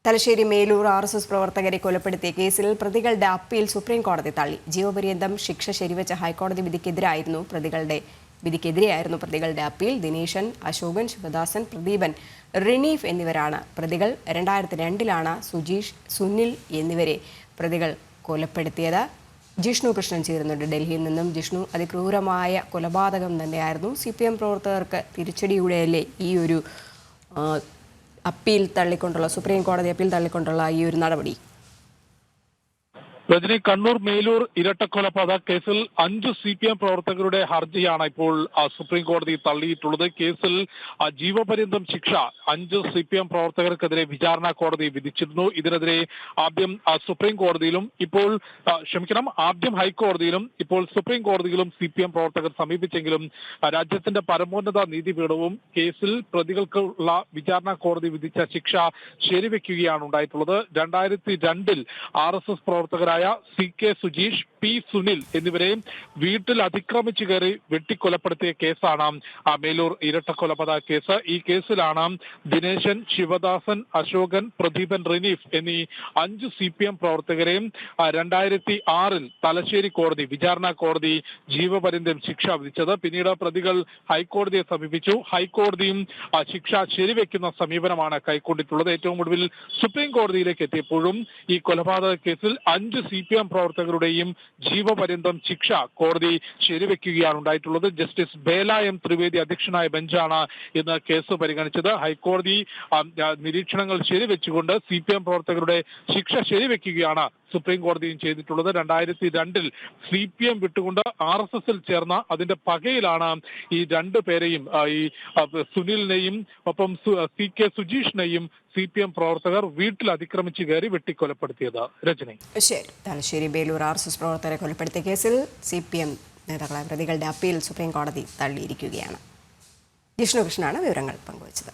Thalassery Melur RSS പ്രവർത്തകരെ കൊലപ്പെടുത്തിയ കേസിൽ പ്രതികളുടെ അപ്പീൽ സുപ്രീം കോടതി തള്ളി. ജീവപര്യന്തം ശിക്ഷ ശരിവെച്ച ഹൈക്കോടതി വിധിക്കെതിരെയായിരുന്നു പ്രതികളുടെ അപ്പീൽ. ദിനേശൻ, അശോകൻ, ശിവദാസൻ, പ്രദീപൻ, റിനീഫ് എന്നിവരാണ് പ്രതികൾ. 2002-ലാണ് സുജീഷ്, സുനിൽ എന്നിവരെ പ്രതികൾ കൊലപ്പെടുത്തിയത്. ജിഷ്ണു കൃഷ്ണൻ ചേരുന്നുണ്ട് ഡൽഹിയിൽ നിന്നും. ജിഷ്ണു, അതിക്രൂരമായ കൊലപാതകം തന്നെയായിരുന്നു. CPM പ്രവർത്തകർക്ക് തിരിച്ചടിയുടെയല്ലേ ഈ ഒരു സുപ്രീം കോടതി അപ്പീൽ തള്ളിക്കൊണ്ടുള്ള ഈ ഒരു നടപടി? രജനി, കണ്ണൂർ മേലൂർ ഇരട്ടക്കൊലപാതക കേസിൽ 5 CPM പ്രവർത്തകരുടെ ഹർജിയാണ് ഇപ്പോൾ സുപ്രീം കോടതി തള്ളിയിട്ടുള്ളത്. കേസിൽ ജീവപര്യന്തം ശിക്ഷ 5 CPM പ്രവർത്തകർക്കെതിരെ വിചാരണ കോടതി വിധിച്ചിരുന്നു. ഇതിനെതിരെ ആദ്യം സുപ്രീം കോടതിയിലും ആദ്യം ഹൈക്കോടതിയിലും ഇപ്പോൾ സുപ്രീം കോടതിയിലും CPM പ്രവർത്തകർ സമീപിച്ചെങ്കിലും രാജ്യത്തിന്റെ പരമോന്നത നീതിപീഠവും കേസിൽ പ്രതികൾക്കുള്ള വിചാരണ കോടതി വിധിച്ച ശിക്ഷ ശരിവെക്കുകയാണ് ഉണ്ടായിട്ടുള്ളത്. 2002-ൽ RSS പ്രവർത്തകരായ CK സുജീഷ്, P സുനിൽ എന്നിവരെ വീട്ടിൽ അതിക്രമിച്ചു കയറി വെട്ടിക്കൊലപ്പെടുത്തിയ കേസാണ് മേലൂർ ഇരട്ടക്കൊലപാതക കേസ്. ഈ കേസിലാണ് ദിനേശൻ, ശിവദാസൻ, അശോകൻ, പ്രദീപൻ, റിനീഫ് എന്നീ 5 CPM പ്രവർത്തകരെയും 2006-ൽ തലശ്ശേരി കോടതി വിചാരണ കോടതി ജീവപര്യന്തം ശിക്ഷ വിധിച്ചത്. പിന്നീട് പ്രതികൾ ഹൈക്കോടതിയെ സമീപിച്ചു. ഹൈക്കോടതിയും ശിക്ഷ ശരിവെക്കുന്ന സമീപനമാണ് കൈക്കൊണ്ടിട്ടുള്ളത്. ഏറ്റവും ഒടുവിൽ സുപ്രീം കോടതിയിലേക്ക് എത്തിയപ്പോഴും ഈ കൊലപാതക കേസിൽ 5 CPM പ്രവർത്തകരുടെയും ജീവപര്യന്തം ശിക്ഷ കോടതി ശരിവെക്കുകയാണ് ഉണ്ടായിട്ടുള്ളത്. ജസ്റ്റിസ് ബേല M ത്രിവേദി അധ്യക്ഷനായ ബെഞ്ചാണ് ഇന്ന് കേസ് പരിഗണിച്ചത്. ഹൈക്കോടതി നിരീക്ഷണങ്ങൾ ശരിവെച്ചുകൊണ്ട് CPM പ്രവർത്തകരുടെ ശിക്ഷ ശരിവെക്കുകയാണ് സുപ്രീം കോടതിയും ചെയ്തിട്ടുള്ളത്. 2002-ൽ CPM വിട്ടുകൊണ്ട് RSSൽ ചേർന്ന അതിന്റെ പകയിലാണ് ഈ 2 പേരെയും, ഈ സുനിലിനെയും ഒപ്പം CK സുജീഷിനെയും CPM പ്രവർത്തകർ വീട്ടിൽ അതിക്രമിച്ചു കയറി വെട്ടിക്കൊലപ്പെടുത്തിയത്. രജനി, ശരി. തലശ്ശേരി മേലൂർ RSS പ്രവർത്തകരെ കൊലപ്പെടുത്തിയ കേസിൽ CPM നേതാക്കളായ പ്രതികളുടെ അപ്പീൽ സുപ്രീം കോടതി തള്ളിയിരിക്കുകയാണ്. ജിഷ്ണു കൃഷ്ണനാണ് വിവരങ്ങൾ പങ്കുവച്ചത്.